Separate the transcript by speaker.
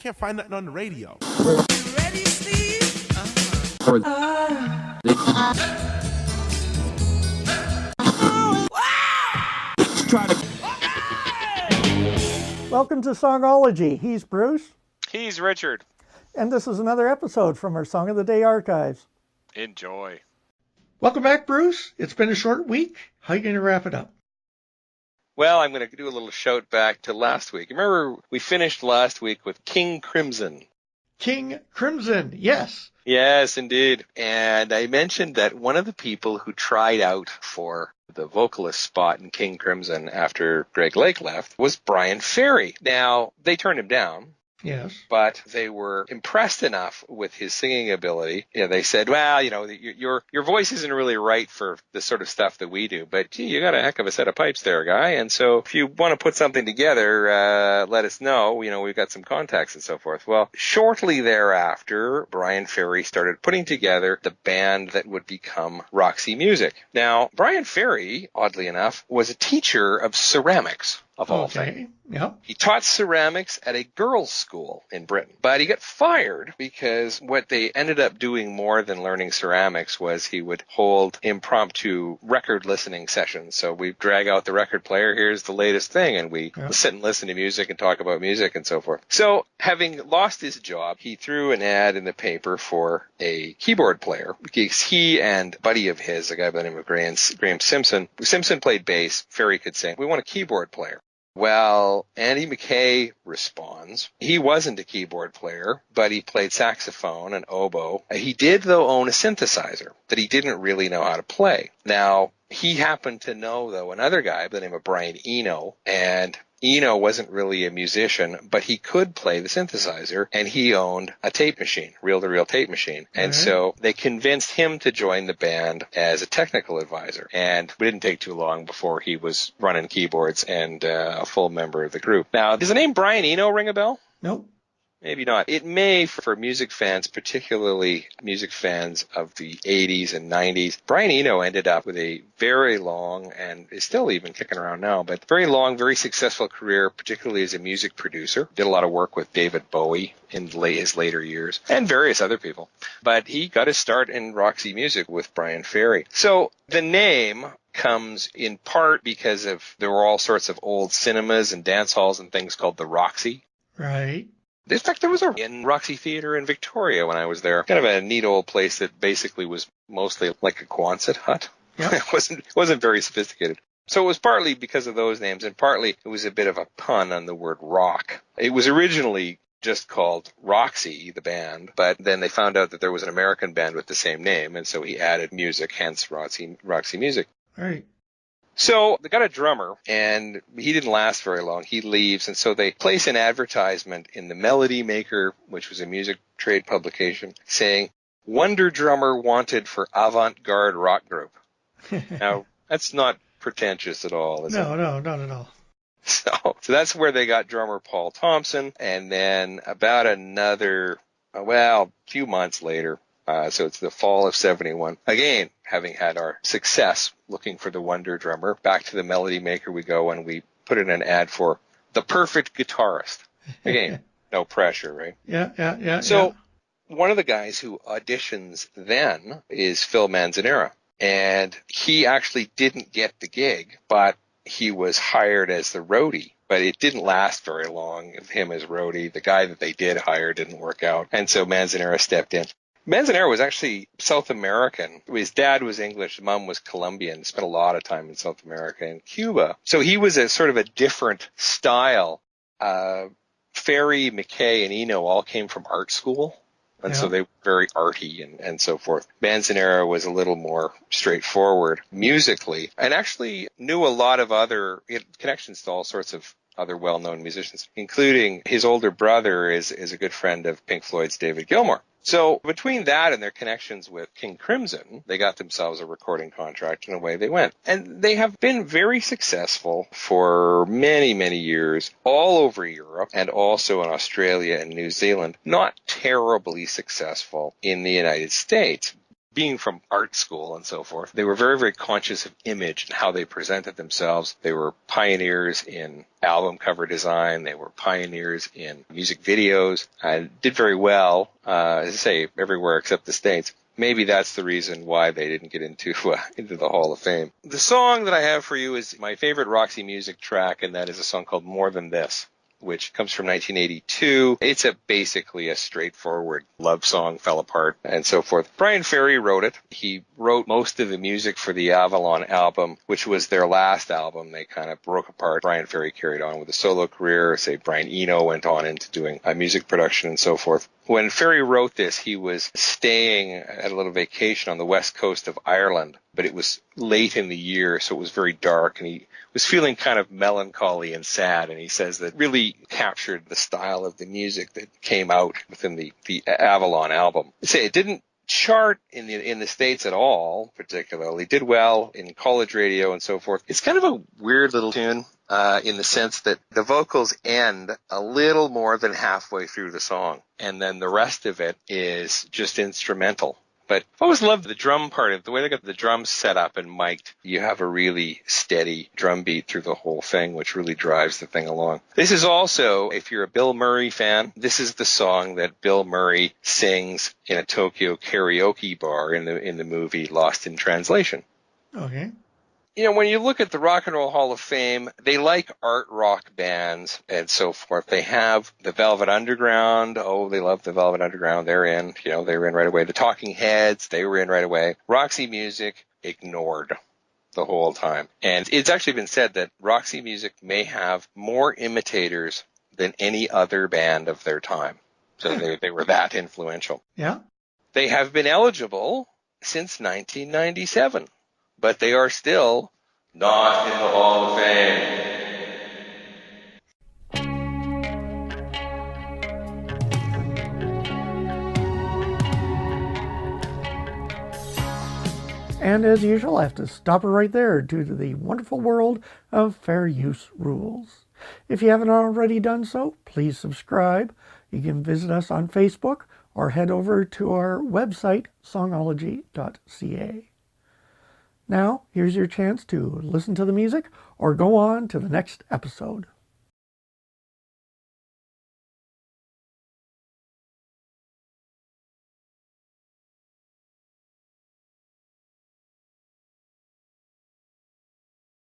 Speaker 1: can't find nothing on the radio.
Speaker 2: You ready, Steve?
Speaker 3: Welcome to Songology. He's Bruce,
Speaker 4: He's Richard.
Speaker 3: and this is another episode from our Song of the Day archives.
Speaker 4: Enjoy.
Speaker 5: Welcome back, Bruce. It's been a short week. How are you going to wrap it up?
Speaker 4: Well, I'm going to do a little shout back to last week. Remember, we finished last week with King Crimson.
Speaker 5: King Crimson, yes.
Speaker 4: Yes, indeed. And I mentioned that one of the people who tried out for the vocalist spot in King Crimson after Greg Lake left was Brian Ferry. Now, they turned him down.
Speaker 5: Yes.
Speaker 4: But they were impressed enough with his singing ability. Yeah, they said, well, you know, your voice isn't really right for the sort of stuff that we do, but gee, you got a heck of a set of pipes there, guy. And so if you want to put something together, let us know. You know, we've got some contacts and so forth. Well, shortly thereafter, Brian Ferry started putting together the band that would become Roxy Music. Now, Brian Ferry, oddly enough, was a teacher of ceramics. Of all things.
Speaker 5: Yep.
Speaker 4: He taught ceramics at a girls' school in Britain, but he got fired because what they ended up doing more than learning ceramics was he would hold impromptu record listening sessions. So we drag out the record player, here's the latest thing, and we sit and listen to music and talk about music and so forth. So having lost his job, he threw an ad in the paper for a keyboard player because he and a buddy of his, a guy by the name of Graham Simpson played bass, Ferry could sing. We want a keyboard player. Well, Andy McKay responds. He wasn't a keyboard player, but he played saxophone and oboe. He did, though, own a synthesizer that he didn't really know how to play. Now, he happened to know, though, another guy by the name of Brian Eno, and Eno wasn't really a musician, but he could play the synthesizer, and he owned a tape machine, reel-to-reel tape machine. And so they convinced him to join the band as a technical advisor. And it didn't take too long before he was running keyboards and a full member of the group. Now, does the name Brian Eno ring a bell?
Speaker 5: Nope.
Speaker 4: Maybe not. It may for music fans, particularly music fans of the 80s and 90s. Brian Eno ended up with a very long, and is still even kicking around now, but very long, very successful career, particularly as a music producer. Did a lot of work with David Bowie in his later years, and various other people. But he got his start in Roxy Music with Brian Ferry. So the name comes in part because there were all sorts of old cinemas and dance halls and things called the Roxy.
Speaker 5: Right.
Speaker 4: In fact, there was in Roxy Theatre in Victoria when I was there. Kind of a neat old place that basically was mostly like a Quonset hut.
Speaker 5: Yep.
Speaker 4: It wasn't very sophisticated. So it was partly because of those names, and partly it was a bit of a pun on the word rock. It was originally just called Roxy, the band, but then they found out that there was an American band with the same name, and so he added music, hence Roxy Music.
Speaker 5: Right.
Speaker 4: So they got a drummer, and he didn't last very long. He leaves, and so they place an advertisement in the Melody Maker, which was a music trade publication, saying, "Wonder drummer wanted for avant-garde rock group." Now, that's not pretentious at all, is it?
Speaker 5: No, not at all.
Speaker 4: So that's where they got drummer Paul Thompson, and then about another, few months later, so it's the fall of 71. Again, having had our success looking for the wonder drummer, back to the Melody Maker we go, and we put in an ad for the perfect guitarist. Again, no pressure, right?
Speaker 5: Yeah.
Speaker 4: So one of the guys who auditions then is Phil Manzanera. And he actually didn't get the gig, but he was hired as the roadie. But it didn't last very long of him as roadie. The guy that they did hire didn't work out. And so Manzanera stepped in. Manzanera was actually South American. His dad was English, his mom was Colombian, spent a lot of time in South America and Cuba. So he was a sort of a different style. Ferry, McKay, and Eno all came from art school, and so they were very arty and so forth. Manzanera was a little more straightforward musically, and actually knew a lot of other connections to all sorts of other well-known musicians, including his older brother is a good friend of Pink Floyd's David Gilmour. So between that and their connections with King Crimson, they got themselves a recording contract, and away they went. And they have been very successful for many, many years all over Europe and also in Australia and New Zealand. Not terribly successful in the United States. being from art school and so forth, they were very, very conscious of image and how they presented themselves. They were pioneers in album cover design. They were pioneers in music videos and did very well, as I say, everywhere except the States. Maybe that's the reason why they didn't get into the Hall of Fame. The song that I have for you is my favorite Roxy Music track, and that is a song called More Than This, which comes from 1982. It's basically a straightforward love song, fell apart, and so forth. Brian Ferry wrote it. He wrote most of the music for the Avalon album, which was their last album. They kind of broke apart. Brian Ferry carried on with a solo career. Say Brian Eno went on into doing music production and so forth. When Ferry wrote this, he was staying at a little vacation on the west coast of Ireland, but it was late in the year, so it was very dark, and he was feeling kind of melancholy and sad, and he says that really captured the style of the music that came out within the Avalon album. Say it didn't chart in the States at all, particularly. Did well in college radio and so forth. It's kind of a weird little tune in the sense that the vocals end a little more than halfway through the song, and then the rest of it is just instrumental. But I've always loved the drum part of it, the way they got the drums set up and mic'd. You have a really steady drum beat through the whole thing, which really drives the thing along. This is also, if you're a Bill Murray fan, this is the song that Bill Murray sings in a Tokyo karaoke bar in the movie Lost in Translation.
Speaker 5: Okay.
Speaker 4: You know, when you look at the Rock and Roll Hall of Fame, they like art rock bands and so forth. They have the Velvet Underground. Oh, they love the Velvet Underground. They're in. You know, they were in right away. The Talking Heads, they were in right away. Roxy Music, ignored the whole time. And it's actually been said that Roxy Music may have more imitators than any other band of their time. So they were that influential.
Speaker 5: Yeah.
Speaker 4: They have been eligible since 1997. But they are still not in the Hall of Fame.
Speaker 3: And as usual, I have to stop it right there due to the wonderful world of fair use rules. If you haven't already done so, please subscribe. You can visit us on Facebook or head over to our website, songology.ca. Now, here's your chance to listen to the music or go on to the next episode.